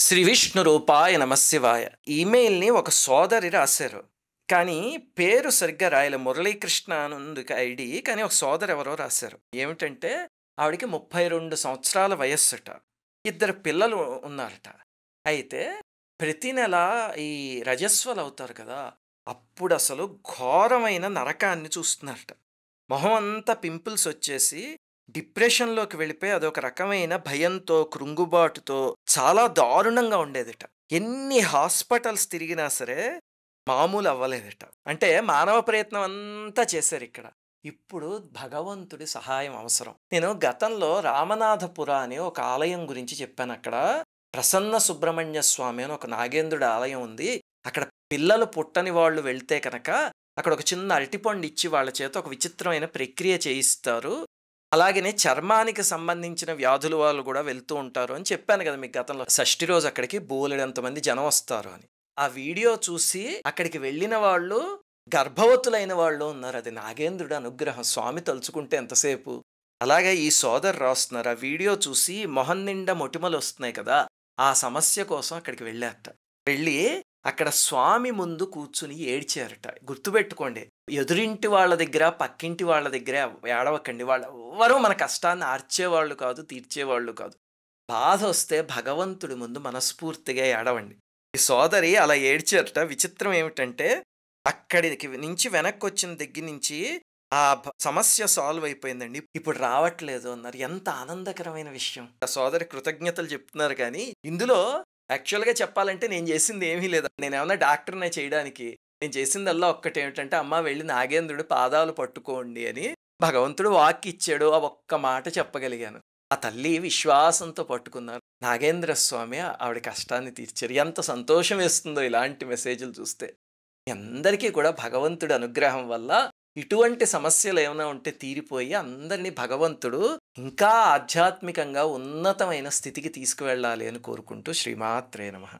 శ్రీ విష్ణు రూపాయ నమశివాయ. ఈమెయిల్‌ని ఒక సోదరి రాశారు. కానీ పేరు సరిగ్గా రాయలే. మురళీకృష్ణ అని ఉంది ఐడీ. కానీ ఒక సోదరు ఎవరో రాశారు. ఏమిటంటే ఆవిడకి 32 సంవత్సరాల వయస్సట. ఇద్దరు పిల్లలు ఉన్నారట. అయితే ప్రతి నెల ఈ రజస్వలవుతారు కదా! అప్పుడసలు ఘోరమైన నరకాన్ని చూస్తున్నారట. మొహం అంతా పింపుల్స్ వచ్చేసి డిప్రెషన్‌లోకి వెళ్ళిపోయి అదొక రకమైన భయంతో, కృంగుబాటుతో చాలా దారుణంగా ఉండేదట. ఎన్ని హాస్పిటల్స్ తిరిగినా సరే మామూలు అవ్వలేదట. అంటే మానవ ప్రయత్నం అంతా చేశారిక్కడ. ఇప్పుడు భగవంతుడి సహాయం అవసరం. నేను గతంలో రామనాథపుర అని ఒక ఆలయం గురించి చెప్పానక్కడ. ప్రసన్న సుబ్రహ్మణ్య స్వామి అని ఒక నాగేంద్రుడి ఆలయం ఉంది. అక్కడ పిల్లలు పుట్టని వాళ్ళు వెళ్తే కనుక అక్కడ ఒక చిన్న అరటిపండు ఇచ్చి వాళ్ళ చేత ఒక విచిత్రమైన ప్రక్రియ చేయిస్తారు. అలాగనే చర్మానికి సంబంధించిన వ్యాధుల వాళ్ళు కూడా వెళ్తూ ఉంటారు అని చెప్పాను కదా మీకు గతంలో. షష్ఠి రోజు అక్కడికి బోలెడంతమంది జనం వస్తారు అని. ఆ వీడియో చూసి అక్కడికి వెళ్ళిన వాళ్ళు గర్భవతులైన వాళ్ళు ఉన్నారు. అది నాగేంద్రుడి అనుగ్రహం. స్వామి తలుచుకుంటే ఎంతసేపు. అలాగే ఈ సోదరు రాస్తున్నారు. ఆ వీడియో చూసి మొహం నిండా మొటిమలు వస్తున్నాయి కదా! ఆ సమస్య కోసం అక్కడికి వెళ్ళారట. వెళ్ళి అక్కడ స్వామి ముందు కూర్చుని ఏడ్చారట. గుర్తుపెట్టుకోండి. ఎదురింటి వాళ్ళ దగ్గర, పక్కింటి వాళ్ళ దగ్గర ఏడవకండి. వాళ్ళెవ్వరూ మన కష్టాన్ని ఆర్చేవాళ్ళు కాదు, తీర్చేవాళ్ళు కాదు. బాధొస్తే భగవంతుడి ముందు మనస్ఫూర్తిగా ఏడవండి. ఈ సోదరి అలా ఏడ్చారట. విచిత్రం ఏమిటంటే అక్కడికి నుంచి వెనక్కొచ్చిన దగ్గర నుంచి ఆ సమస్య సాల్వ్ అయిపోయిందండి. ఇప్పుడు రావట్లేదు అన్నారు. ఎంత ఆనందకరమైన విషయం. ఆ సోదరి కృతజ్ఞతలు చెప్తున్నారు కానీ ఇందులో యాక్చువల్‌గా చెప్పాలంటే నేను చేసింది ఏమీ లేదు. నేనేమన్నా డాక్టర్‌నే చేయడానికి. నేను చేసిందల్లా ఒక్కటేమిటంటే, "అమ్మా వెళ్లి నాగేంద్రుడి పాదాలు పట్టుకోండి" అని భగవంతుడు వాక్కిచ్చాడు. ఆ ఒక్క మాట చెప్పగలిగాను. ఆ తల్లి విశ్వాసంతో పట్టుకున్నారు. నాగేంద్ర స్వామి ఆవిడ కష్టాన్ని తీర్చారు. ఎంత సంతోషం వేస్తుందో ఇలాంటి మెసేజ్‌లు చూస్తే. మీ అందరికీ కూడా భగవంతుడి అనుగ్రహం వల్ల ఇటువంటి సమస్యలేమైనా ఉంటే తీరిపోయి అందరిని భగవంతుడు ఇంకా ఆధ్యాత్మికంగా ఉన్నతమైన స్థితికి తీసుకువెళ్ళాలి అని కోరుకుంటూ శ్రీమాత్రే నమః.